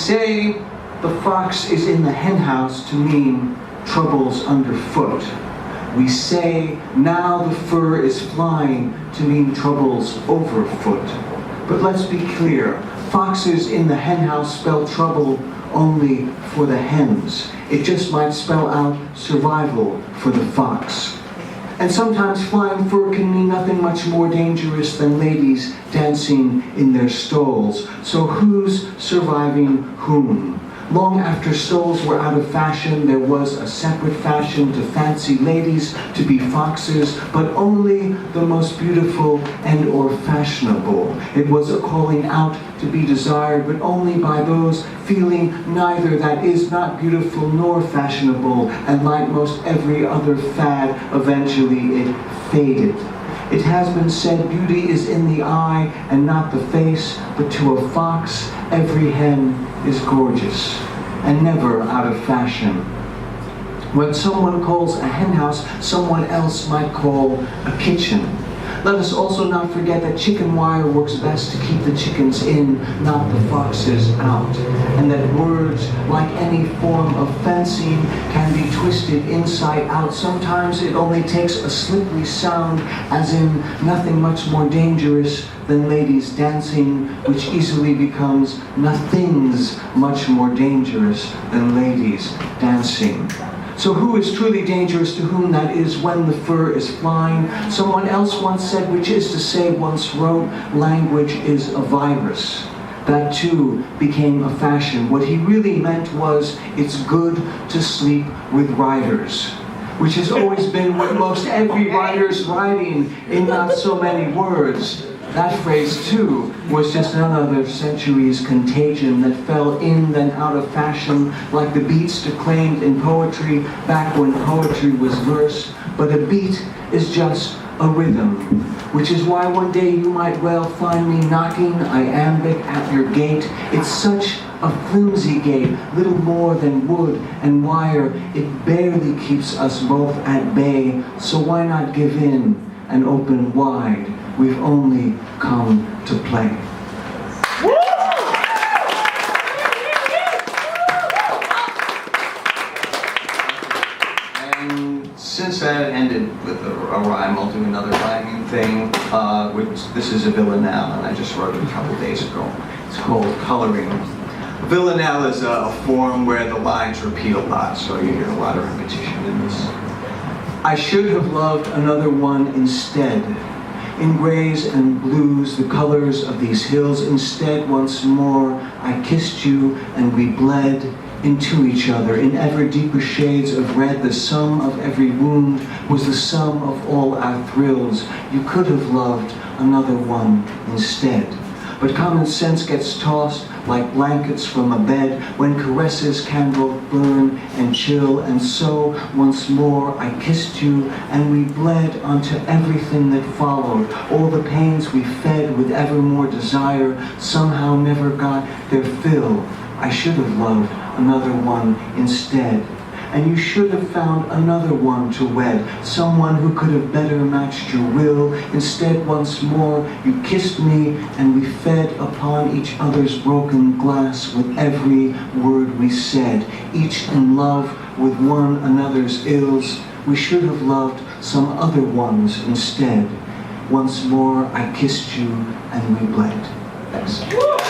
Say the fox is in the henhouse to mean trouble's underfoot. We say now the fur is flying to mean trouble's overfoot. But let's be clear, foxes in the henhouse spell trouble only for the hens. It just might spell out survival for the fox. And sometimes flying fur can mean nothing much more dangerous than ladies dancing in their stalls. So who's surviving whom? Long after stoles were out of fashion, there was a separate fashion to fancy ladies to be foxes, but only the most beautiful and or fashionable. It was a calling out to be desired, but only by those feeling neither that is not beautiful nor fashionable, and like most every other fad, eventually it faded. It has been said beauty is in the eye and not the face, but to a fox, every hen is gorgeous and never out of fashion. When someone calls a henhouse, someone else might call a kitchen. Let us also not forget that chicken wire works best to keep the chickens in, not the foxes out. And that words, like any form of fencing, can be twisted inside out. Sometimes it only takes a slippery sound, as in nothing much more dangerous than ladies dancing, which easily becomes nothing's much more dangerous than ladies dancing. So who is truly dangerous to whom? That is when the fur is flying. Someone else once said, which is to say once wrote, language is a virus. That too became a fashion. What he really meant was, it's good to sleep with writers, which has always been what most every writer's writing in not so many words. That phrase, too, was just none other century's contagion that fell in then out of fashion, like the beats declaimed in poetry back when poetry was verse. But a beat is just a rhythm, which is why one day you might well find me knocking iambic at your gate. It's such a flimsy gate, little more than wood and wire. It barely keeps us both at bay, so why not give in and open wide? We've only come to play. And since that ended with a rhyme, I'll do another rhyming thing. This is a villanelle, and I just wrote it a couple days ago. It's called Coloring. Villanelle is a form where the lines repeat a lot, so you hear a lot of repetition in this. I should have loved another one instead. In grays and blues, the colors of these hills. Instead, once more, I kissed you and we bled into each other. In ever deeper shades of red, the sum of every wound was the sum of all our thrills. You could have loved another one instead. But common sense gets tossed like blankets from a bed when caresses can both burn and chill. And so, once more, I kissed you and we bled onto everything that followed. All the pains we fed with ever more desire somehow never got their fill. I should have loved another one instead. And you should have found another one to wed, someone who could have better matched your will. Instead, once more, you kissed me and we fed upon each other's broken glass with every word we said, each in love with one another's ills. We should have loved some other ones instead. Once more, I kissed you and we bled. Thanks.